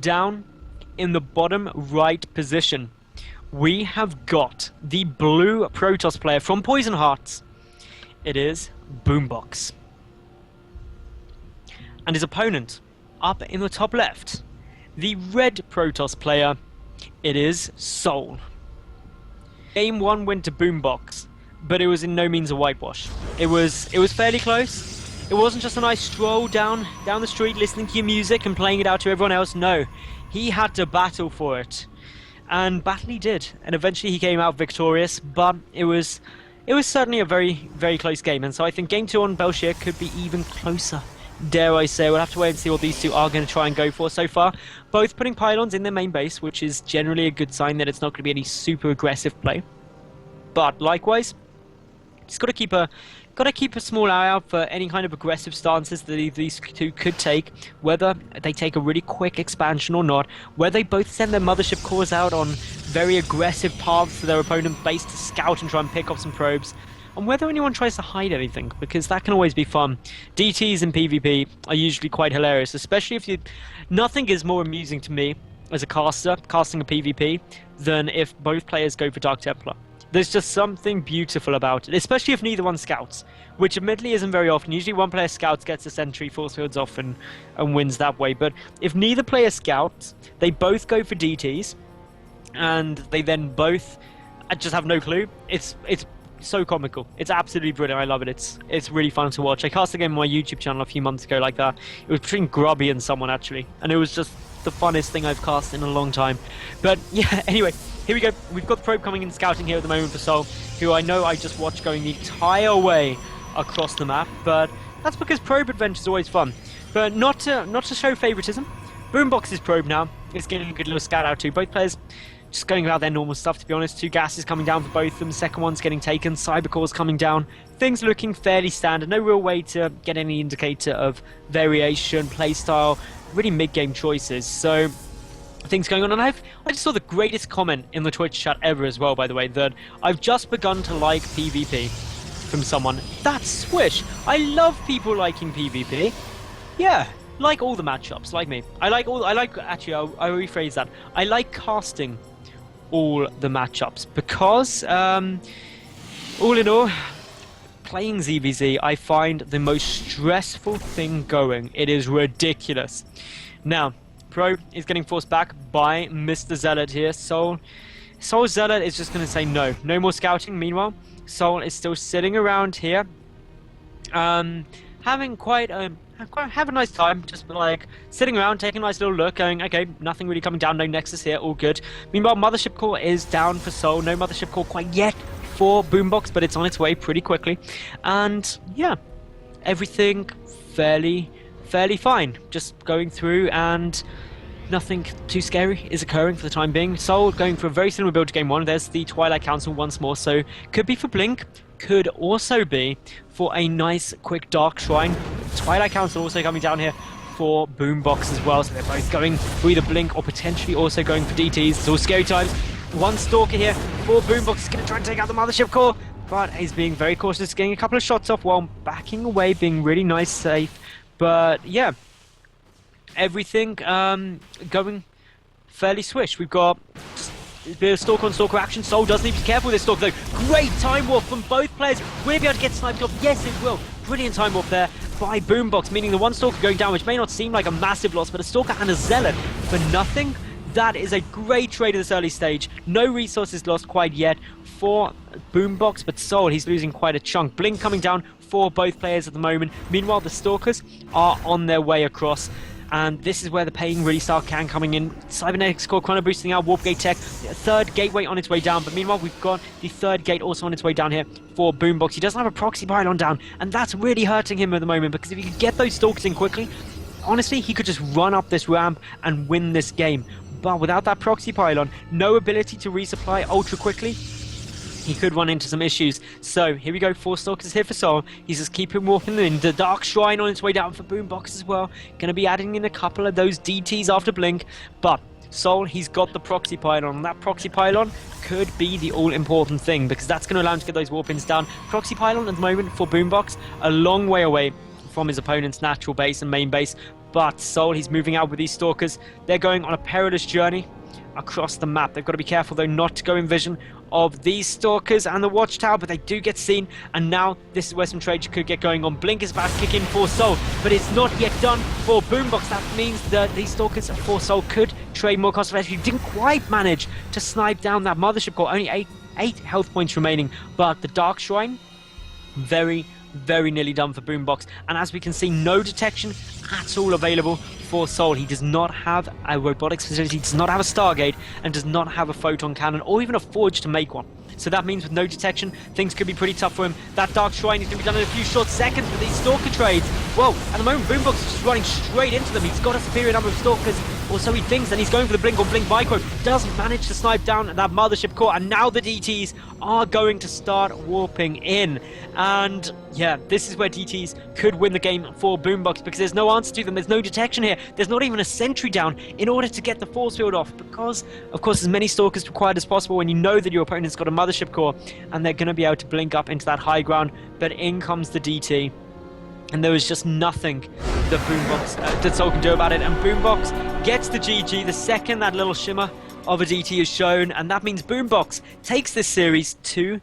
down in the bottom right position, we have got the blue Protoss player from Poison Hearts. It is Boombox. And his opponent, up in the top left, the red Protoss player, it is SouL. Game 1 went to Boombox, but it was in no means a whitewash. It was fairly close. It wasn't just a nice stroll down the street listening to your music and playing it out to everyone else. No, he had to battle for it. And battle he did, and eventually he came out victorious, but it was certainly a very, very close game, and so I think Game 2 on Belshir could be even closer. Dare I say, we'll have to wait and see what these two are going to try and go for so far. Both putting pylons in their main base, which is generally a good sign that it's not going to be any super aggressive play. But likewise, just got to keep a small eye out for any kind of aggressive stances that these two could take, whether they take a really quick expansion or not, whether they both send their mothership cores out on very aggressive paths to their opponent's base to scout and try and pick up some probes, and whether anyone tries to hide anything, because that can always be fun. DTs in PvP are usually quite hilarious, especially if you... Nothing is more amusing to me as a caster, casting a PvP, than if both players go for Dark Templar. There's just something beautiful about it, especially if neither one scouts, which admittedly isn't very often. Usually one player scouts, gets a sentry, force fields off and wins that way. But if neither player scouts, they both go for DTs, and they then both just have no clue. It's so comical. It's absolutely brilliant. I love it. It's really fun to watch. I cast a game on my YouTube channel a few months ago like that. It was between Grubby and someone actually, and it was just the funnest thing I've cast in a long time. But yeah, anyway, here we go. We've got the probe coming in scouting here at the moment for SouL, who I know I just watched going the entire way across the map, but that's because probe adventure is always fun. But not to show favoritism, Boombox's probe now is getting a good little scout out too. Both players just going about their normal stuff, to be honest. 2 gases coming down for both of them. Second one's getting taken. Cybercore's coming down. Things looking fairly standard. No real way to get any indicator of variation, playstyle, really mid-game choices. So things going on. And I just saw the greatest comment in the Twitch chat ever as well, by the way, that I've just begun to like PvP from someone. That's Swish. I love people liking PvP. Yeah. Like all the matchups, like me. Actually, I'll rephrase that. I like casting all the matchups because, all in all, playing ZVZ, I find the most stressful thing going. It is ridiculous. Now, Pro is getting forced back by Mr. Zealot here. SouL Zealot is just going to say no. No more scouting. Meanwhile, SouL is still sitting around here, having have a nice time, just like sitting around, taking a nice little look, going, okay, nothing really coming down, no Nexus here, all good. Meanwhile, Mothership Core is down for SouL. No Mothership Core quite yet for Boombox, but it's on its way pretty quickly. And yeah, everything fairly fine. Just going through, and nothing too scary is occurring for the time being. SouL going for a very similar build to Game 1. There's the Twilight Council once more, so could be for Blink, could also be for a nice quick Dark Shrine. Twilight Council also coming down here for Boombox as well, so they're both going for either Blink or potentially also going for DTs. It's all scary times. One Stalker here for Boombox is going to try and take out the Mothership Core, but he's being very cautious, getting a couple of shots off while backing away, being really nice, safe. But yeah, everything going fairly swish. We've got a bit of Stalker on Stalker action. SouL does need to be careful with this Stalker though. Great time warp from both players. Will he be able to get sniped off? Yes, it will. Brilliant time warp there by Boombox, meaning the one Stalker going down, which may not seem like a massive loss, but a Stalker and a Zealot for nothing. That is a great trade at this early stage. No resources lost quite yet for Boombox, but SouL, he's losing quite a chunk. Blink coming down for both players at the moment. Meanwhile, the Stalkers are on their way across. And this is where the pain really can coming in. Cybernetics Core Chrono boosting out, Warp Gate Tech, third gateway on its way down. But meanwhile, we've got the third gate also on its way down here for Boombox. He doesn't have a proxy pylon down, and that's really hurting him at the moment, because if he could get those Stalkers in quickly, honestly, he could just run up this ramp and win this game. But without that proxy pylon, no ability to resupply ultra quickly, he could run into some issues. So here we go, 4 Stalkers here for SouL. He's just keeping walking them in. The Dark Shrine on its way down for Boombox as well. Going to be adding in a couple of those DTs after Blink. But SouL, he's got the proxy pylon. And that proxy pylon could be the all-important thing, because that's going to allow him to get those warp-ins down. Proxy pylon at the moment for Boombox, a long way away from his opponent's natural base and main base, But SouL, he's moving out with these Stalkers. They're going on a perilous journey across the map. They've got to be careful, though, not to go in vision of these Stalkers and the Watchtower, but they do get seen, and now this is where some trades could get going on. Blink is about to kick in for SouL, but it's not yet done for Boombox. That means that these Stalkers for SouL could trade more cost effectively. Didn't quite manage to snipe down that Mothership Core. Only eight health points remaining, but the Dark Shrine, very nearly done for Boombox. And as we can see, no detection at all available for SouL. He does not have a robotics facility, does not have a Stargate, and does not have a photon cannon or even a forge to make one. So that means with no detection, things could be pretty tough for him. That Dark Shrine is going to be done in a few short seconds with these Stalker trades. Well, at the moment, Boombox is just running straight into them. He's got a superior number of Stalkers, or so he thinks, and he's going for the Blink on Blink Micro. Doesn't manage to snipe down that Mothership Core, and now the DTs are going to start warping in. And yeah, this is where DTs could win the game for Boombox, because there's no answer to them. There's no detection here. There's not even a sentry down in order to get the force field off, because, of course, as many Stalkers required as possible when you know that your opponent's got a Mothership Core, and they're going to be able to blink up into that high ground. But in comes the DT, and there was just nothing that Boombox, that SouL can do about it. And Boombox gets the GG the second that little shimmer of a DT is shown, and that means Boombox takes this series 2-0.